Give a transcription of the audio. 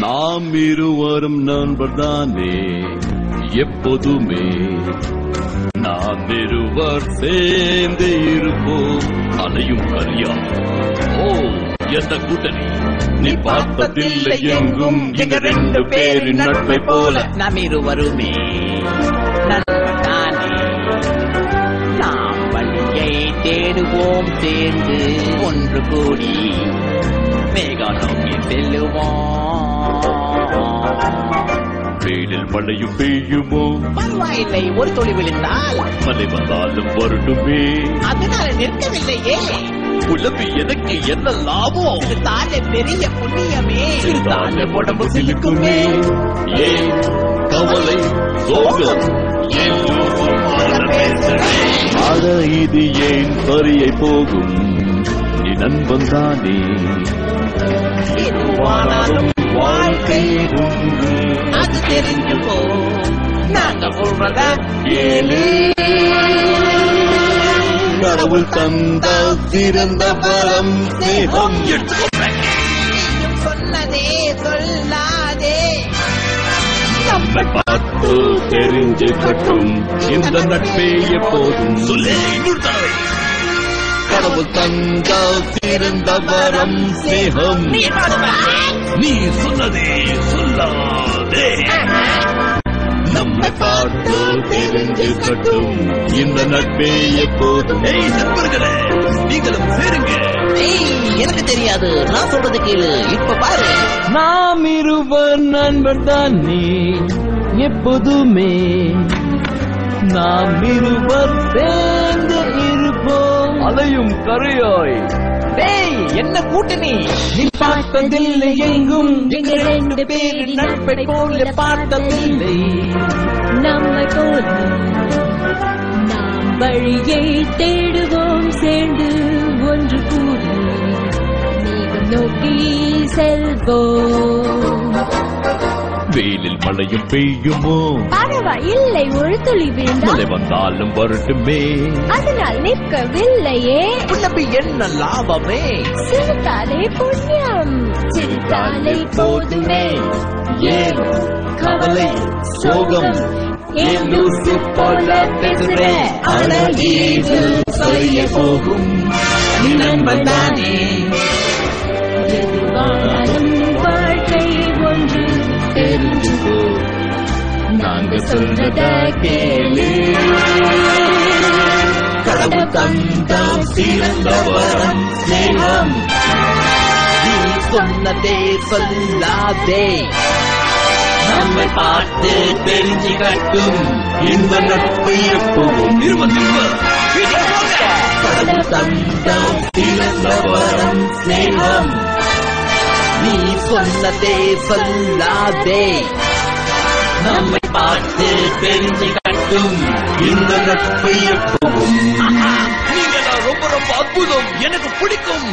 நாம் இருவரும் நண்பர் தானே எப்போதுமே, நாம் இருவர் சேர்ந்து இருப்போம் அலையும் கரியா. ஓ எந்த கூட்டணி நீ பார்த்ததில்லை எங்கும், எங்க 2 பேரின் நட்பை போல நாம் இருவருமே நண்பர் தானே. நாம் வழியை தேடுவோம் சேர்ந்து ஒன்று கூடி மேகா நோக்கி செல்லுவோம். வெயிலில் மழையும் பெய்யுமோ பரவாயில்லை, ஒரு துளி விழுந்தால் மழை வந்தாலும் வரட்டுமே. அதனால நிற்கவில்லையே. உலகு எனக்கு என்ன லாபம்? தானே பெரிய புண்ணியமே. தானே உடம்பு சிலுக்குமே. ஏன் கவலை சோகம் ஆக இது ஏன் சரியை போகும்? நீ நண்பன் தானே. எதுவானாலும் வாழ்க்கை ஒன்று, அது தெரிஞ்சு போ. நாங்க சொல்றத ஏழு கடவுள் தந்த சிறந்த வரம் ஸ்நேகம். நீயும் சொன்னதே சொல்லாதே. நம்மை பார்த்து தெரிஞ்சுக்கட்டும் இந்த நட்பே எப்போதும். கடவுள் தந்த சிறந்த வரம் ஸ்நேகம். நீ சொன்னதே சொல்லாதே. நம்மை பார்த்து தெரிஞ்சுக்கட்டும் இந்த நட்பே எப்போதும். நண்பர்களே நீங்களும் சேருங்க. எனக்கு தெரியாது, நான் சொல்றது கேளு. இப்ப பாரு, நாம் இருவர் நண்பர் தானே எப்போதுமே, நாம் இருவர் சேர்ந்து இருப்போம் அலையும் கரையாய். என்ன கூட்டணி நீ பார்த்ததில்லை எங்கும், எங்க 2 பேரின் நட்பை போல பார்த்ததில்லை நம்மை போல. நாம் வழியை தேடுவோம் சேர்ந்து ஒன்று கூடி மேகம் நோக்கி செல்வோம். வெயிலில் மழையும் பெய்யுமோ பரவாயில்லை, ஒரு துளி விழுந்தால் மழை வந்தாலும் வரட்டுமே. அதனால் நிற்கவில்லையே. உனக்கு என்ன லாபமே? சிரித்தாலே புண்ணியம், சிரித்தாலே போதுமே. ஏன் கவலை சோகம் ஏன் லூசு போல பேசுற? ஆனால் இது சரியே போகும். நீ நண்பன் தானே. எதுவானாலும் வாழ்க்கை ஒன்று, தெரிஞ்சுக்கோ நாங்க சொல்றத கேளு. கடவுள் தந்த சிறந்த வரம் ஸ்நேகம். நீ சொன்னதே சொல்லாதே. நம்மை பார்த்து தெரிஞ்சுக்கட்டும் இந்த நட்பு எப்போதும். கடவுள் தந்த சிறந்த வரம் ஸ்நேகம். நீ சொன்னதே சொல்லாதே. நம்மை பார்த்து தெரிஞ்சுக்கட்டும் இந்த நட்பு எப்போதும். நீங்க ரொம்ப ரொம்ப அற்புதம், எனக்கு பிடிக்கும்.